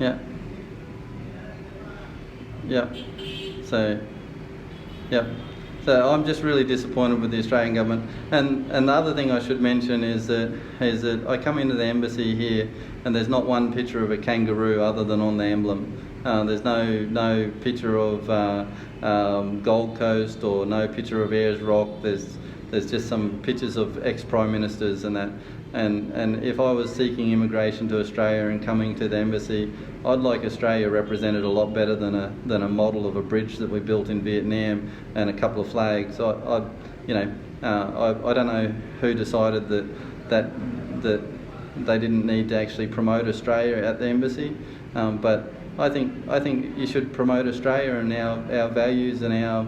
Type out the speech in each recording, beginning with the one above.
Yeah. Yeah. So, yeah. So I'm just really disappointed with the Australian government. And the other thing I should mention is that I come into the embassy here and there's not one picture of a kangaroo other than on the emblem. There's no picture of Gold Coast or no picture of Ayers Rock. There's just some pictures of ex-prime ministers and that. And if I was seeking immigration to Australia and coming to the embassy, I'd like Australia represented a lot better than a model of a bridge that we built in Vietnam and a couple of flags. I don't know who decided that they didn't need to actually promote Australia at the embassy, but I think you should promote Australia and our values and our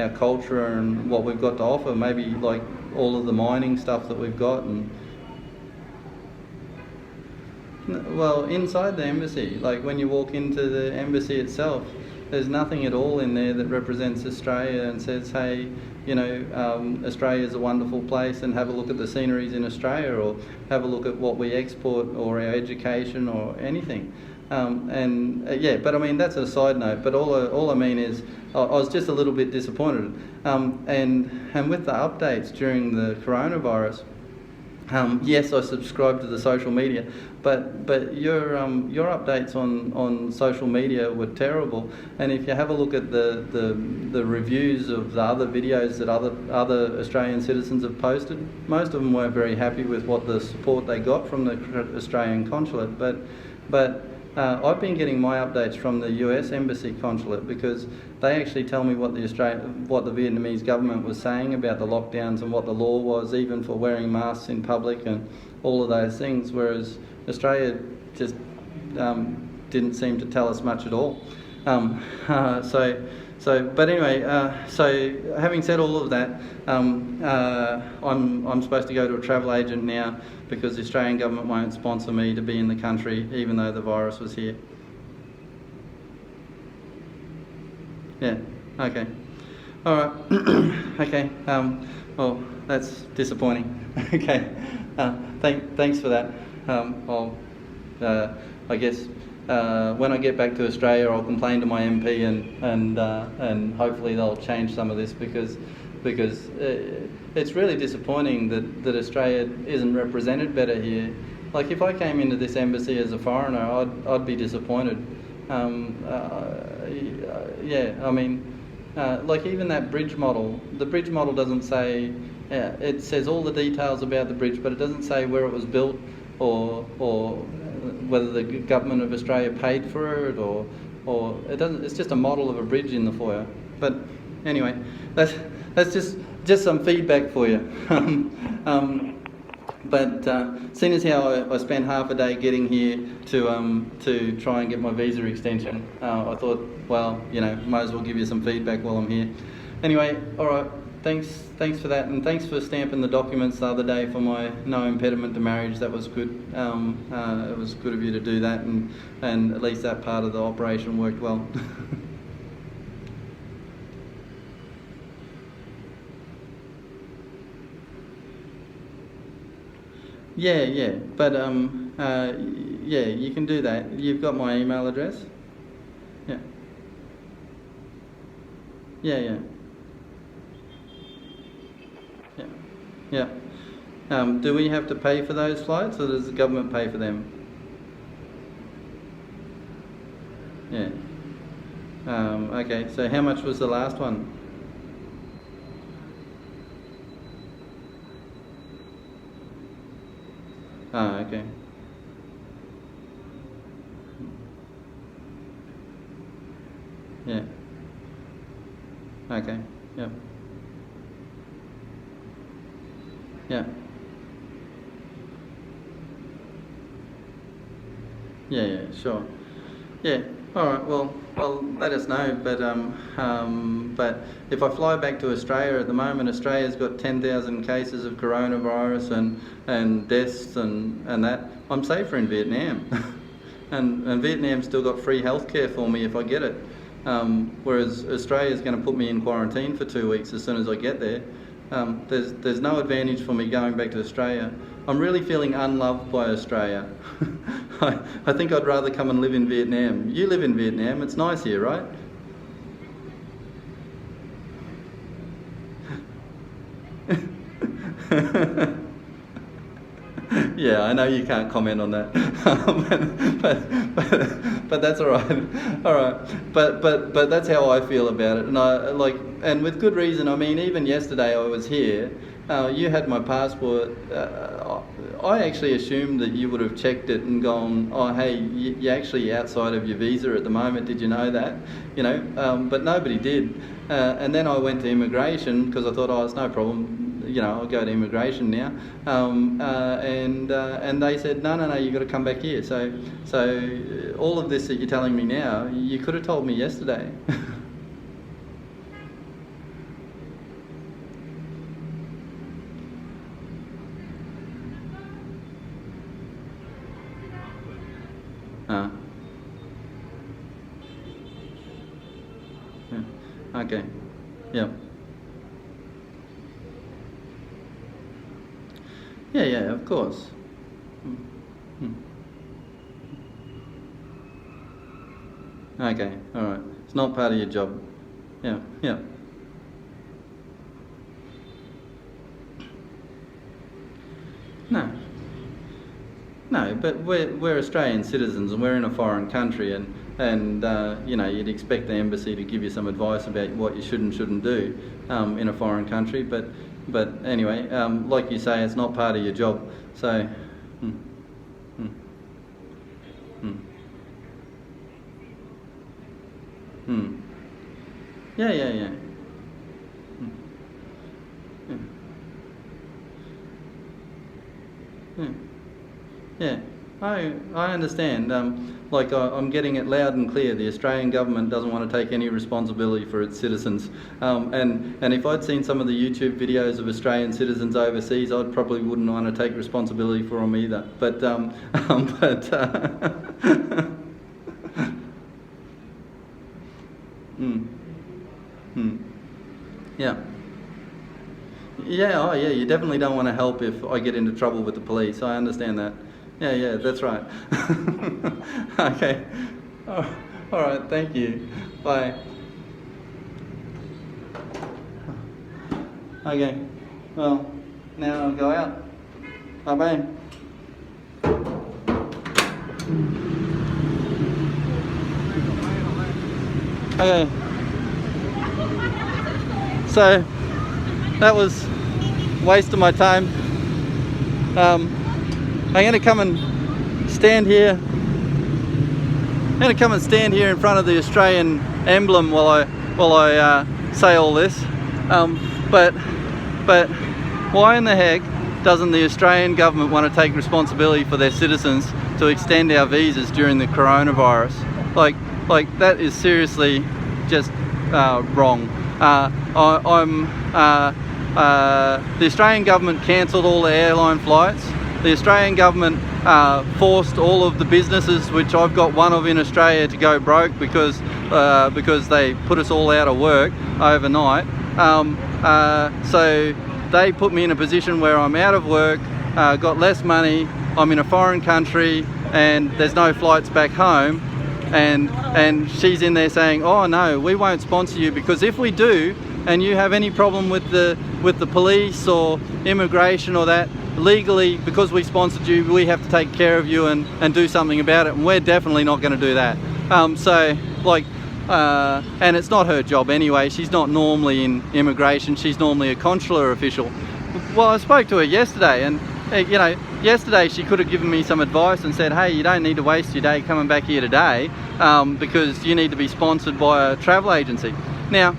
culture and what we've got to offer. Maybe like all of the mining stuff that we've got and. Well, inside the embassy, like when you walk into the embassy itself, there's nothing at all in there that represents Australia and says, hey, Australia's a wonderful place and have a look at the sceneries in Australia or have a look at what we export or our education or anything. But I mean, that's a side note, but all I mean is I was just a little bit disappointed. And with the updates during the coronavirus, yes, I subscribe to the social media, but your updates on social media were terrible. And if you have a look at the reviews of the other videos that other Australian citizens have posted, most of them were very happy with what the support they got from the Australian consulate. But I've been getting my updates from the US Embassy consulate because they actually tell me what the Vietnamese government was saying about the lockdowns and what the law was, even for wearing masks in public and all of those things, whereas Australia just didn't seem to tell us much at all. But anyway, so having said all of that, I'm supposed to go to a travel agent now because the Australian government won't sponsor me to be in the country even though the virus was here. Yeah, okay. All right, okay, well, that's disappointing. Okay, thanks for that. I guess when I get back to Australia, I'll complain to my MP and hopefully they'll change some of this because it's really disappointing that Australia isn't represented better here. Like if I came into this embassy as a foreigner, I'd be disappointed. I mean, like even that bridge model. The bridge model doesn't say. It says all the details about the bridge, but it doesn't say where it was built or whether the government of Australia paid for it or it doesn't. It's just a model of a bridge in the foyer. But anyway, that's just some feedback for you. But seeing as how I spent half a day getting here to try and get my visa extension, I thought, well, might as well give you some feedback while I'm here. Anyway, all right. Thanks for that, and thanks for stamping the documents the other day for my no impediment to marriage. That was good. It was good of you to do that, and at least that part of the operation worked well. Yeah, but you can do that. You've got my email address. Yeah. Yeah. Do we have to pay for those flights, or does the government pay for them? Yeah. Okay, so how much was the last one? Ah, okay. Yeah. Okay, yep. Yeah. Yeah, sure. Yeah. All right. Well, let us know. But if I fly back to Australia at the moment, Australia's got 10,000 cases of coronavirus and deaths and that. I'm safer in Vietnam, and Vietnam's still got free healthcare for me if I get it. Whereas Australia's going to put me in quarantine for 2 weeks as soon as I get there. There's no advantage for me going back to Australia. I'm really feeling unloved by Australia. I think I'd rather come and live in Vietnam. You live in Vietnam, it's nice here, right? Yeah, I know you can't comment on that, but that's all right. All right, but that's how I feel about it, and and with good reason. I mean, even yesterday I was here. You had my passport. I actually assumed that you would have checked it and gone, oh, hey, you're actually outside of your visa at the moment. Did you know that? You know, but nobody did. And then I went to immigration because I thought, oh, it's no problem. You know, I'll go to immigration now. And they said, no, you've got to come back here. So all of this that you're telling me now, you could have told me yesterday. Yeah. Okay. Yeah. Yeah, of course. Okay, all right. It's not part of your job. Yeah. No, but we're Australian citizens and we're in a foreign country, and you know, you'd expect the embassy to give you some advice about what you should and shouldn't do in a foreign country. But anyway, like you say, it's not part of your job. So. Yeah. Yeah, I understand. Like I'm getting it loud and clear. The Australian government doesn't want to take any responsibility for its citizens. And if I'd seen some of the YouTube videos of Australian citizens overseas, I probably wouldn't want to take responsibility for them either. But Yeah. Yeah, oh yeah, you definitely don't want to help if I get into trouble with the police. I understand that. Yeah, that's right. Okay. Oh, all right, thank you. Bye. Okay. Well, now I'll go out. Bye-bye. Okay. So that was a waste of my time. I'm going to come and stand here. I'm going to come and stand here in front of the Australian emblem while I say all this. But why in the heck doesn't the Australian government want to take responsibility for their citizens to extend our visas during the coronavirus? Like that is seriously just wrong. The Australian government cancelled all the airline flights. The Australian government forced all of the businesses, which I've got one of in Australia, to go broke because they put us all out of work overnight. So they put me in a position where I'm out of work, got less money, I'm in a foreign country, and there's no flights back home. And she's in there saying, oh no, we won't sponsor you, because if we do and you have any problem with the police or immigration or that, legally, because we sponsored you, we have to take care of you and do something about it, and we're definitely not going to do that. And it's not her job anyway. She's not normally in immigration, she's normally a consular official. Well, I spoke to her yesterday, and you know, yesterday she could have given me some advice and said, hey, you don't need to waste your day coming back here today because you need to be sponsored by a travel agency. Now,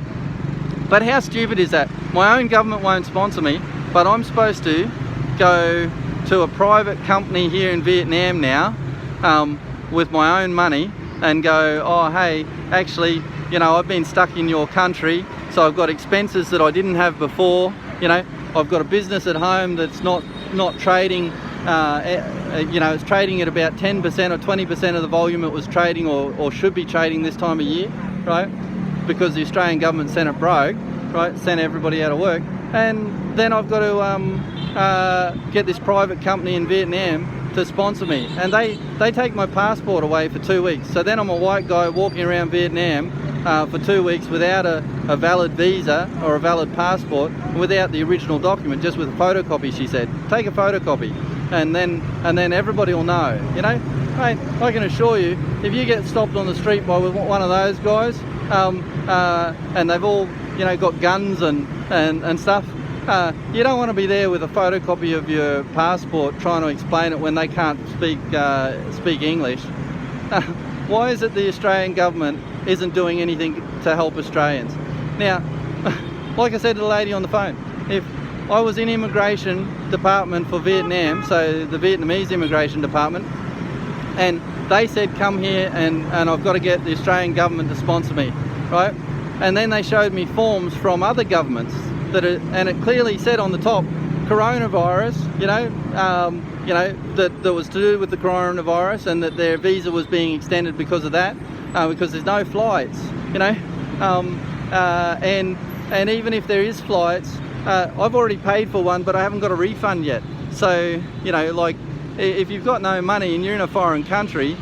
but how stupid is that? My own government won't sponsor me, but I'm supposed to go to a private company here in Vietnam now with my own money and go, oh hey, actually, you know, I've been stuck in your country, so I've got expenses that I didn't have before. You know, I've got a business at home that's not trading, you know, it's trading at about 10% or 20% of the volume it was trading or should be trading this time of year, right? Because the Australian government sent it broke, right? Sent everybody out of work. And then I've got to get this private company in Vietnam to sponsor me, and they take my passport away for 2 weeks. So then I'm a white guy walking around Vietnam for 2 weeks without a valid visa or a valid passport, without the original document, just with a photocopy. She said, take a photocopy, and then everybody will know. You know, mate, I can assure you, if you get stopped on the street by one of those guys, and they've all, you know, got guns and stuff, you don't want to be there with a photocopy of your passport trying to explain it when they can't speak English. Why is it the Australian government isn't doing anything to help Australians? Now, like I said to the lady on the phone, if I was in immigration department for Vietnam, so the Vietnamese immigration department, and they said come here and I've got to get the Australian government to sponsor me, right? And then they showed me forms from other governments and it clearly said on the top, coronavirus, that was to do with the coronavirus, and that their visa was being extended because of that, because there's no flights, and even if there is flights, I've already paid for one, but I haven't got a refund yet. So, like, if you've got no money and you're in a foreign country,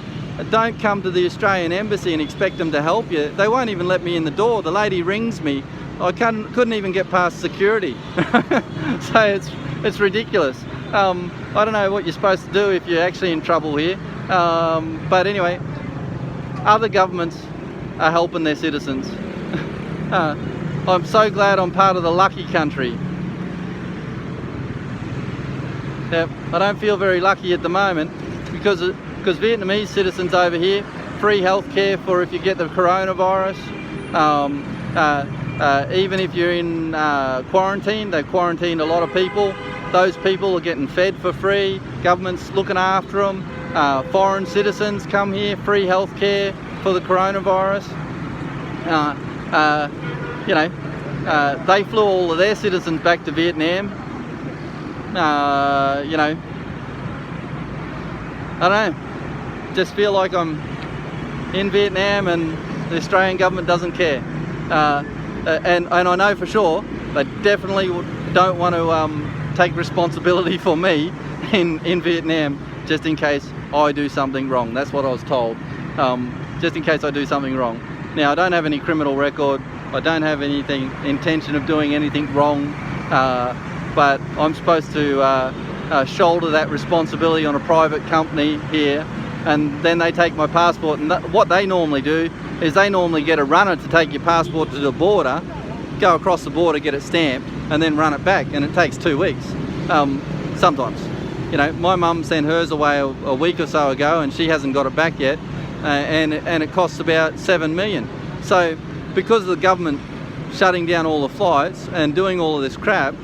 don't come to the Australian embassy and expect them to help you. They won't even let me in the door. The lady rings me, I couldn't even get past security. So it's ridiculous. I don't know what you're supposed to do if you're actually in trouble here. But anyway, other governments are helping their citizens. I'm so glad I'm part of the lucky country. Yep, I don't feel very lucky at the moment because Vietnamese citizens over here, free healthcare for if you get the coronavirus. Even if you're in quarantine, they've quarantined a lot of people. Those people are getting fed for free. Government's looking after them. Foreign citizens come here, free healthcare for the coronavirus. They flew all of their citizens back to Vietnam. I don't know. Just feel like I'm in Vietnam and the Australian government doesn't care. And I know for sure they definitely don't want to take responsibility for me in Vietnam, just in case I do something wrong. That's what I was told, just in case I do something wrong. Now, I don't have any criminal record, I don't have anything intention of doing anything wrong, but I'm supposed to shoulder that responsibility on a private company here, and then they take my passport, and what they normally do is they normally get a runner to take your passport to the border, go across the border, get it stamped, and then run it back, and it takes 2 weeks, sometimes. My mum sent hers away a week or so ago, and she hasn't got it back yet, and it costs about 7 million. So because of the government shutting down all the flights and doing all of this crap,